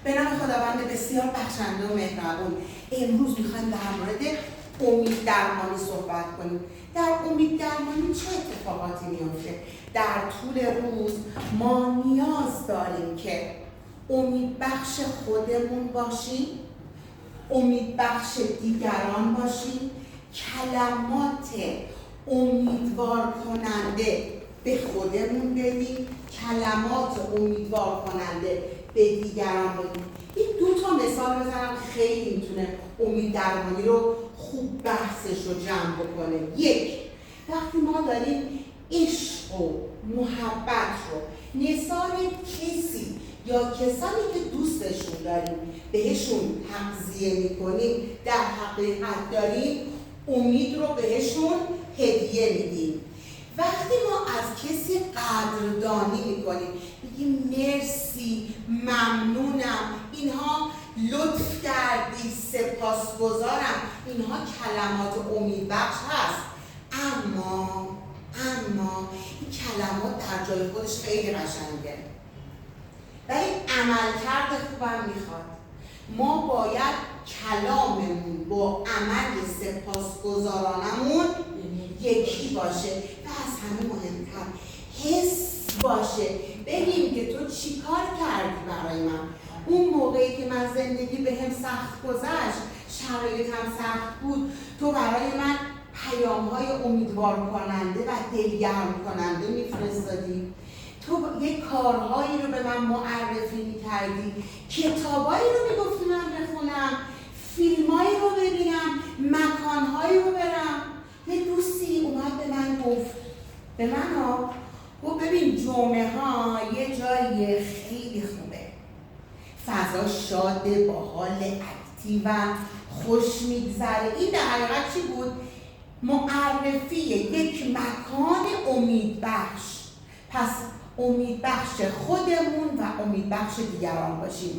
به نام خداوند بسیار بخشنده و مهربون. امروز میخوایم در مورد امید درمانی صحبت کنیم. در امید درمانی چه اتفاقاتی میفته؟ در طول روز ما نیاز داریم که امید بخش خودمون باشیم، امید بخش دیگران باشیم، کلمات امیدوار کننده به خودمون بدیم، کلمات امیدوار کننده به دیگران بدیم. این دو تا مثال بزنم خیلی میتونه امید درمانی رو خوب بحثش رو جمع بکنه. یک، وقتی ما داریم عشق و محبت رو نثار کسی یا کسانی که دوستشون داریم بهشون تغذیه میکنیم، در حقیقت داریم امید رو بهشون هدیه میدیم. وقتی ما از کسی قدردانی میکنیم، بگیم مرسی، ممنونم، اینها لطف کردی، سپاسگزارم، اینها کلمات امیدبخش هست. اما این کلمات در جای خودش خیلی قشنگه، ولی عملکرد خوبم میخواد. ما باید کلاممون با عمل سپاسگزارانمون یکی باشه و از همه مهمتر حس باشه. بگیم که تو چی کار کردی برای من. اون موقعی که من زندگی بهم سخت گذشت، شرایطم سخت بود، تو برای من پیام‌های امیدوار کننده و دلگرم کننده میفرستادی. تو یک کارهایی رو به من معرفی میکردی، کتابایی رو میگفتی من بخونم، فیلمایی رو ببینم، مکانهایی رو برم. یه دوستی اومد به من گفت، ببین جمعه ها یه جای خیلی خوبه، فضا شاده، با حال اکتیو و خوش میگذره. این در حقیقت چی بود؟ معرفی یک مکان امیدبخش. پس امیدبخش خودمون و امیدبخش دیگران باشیم.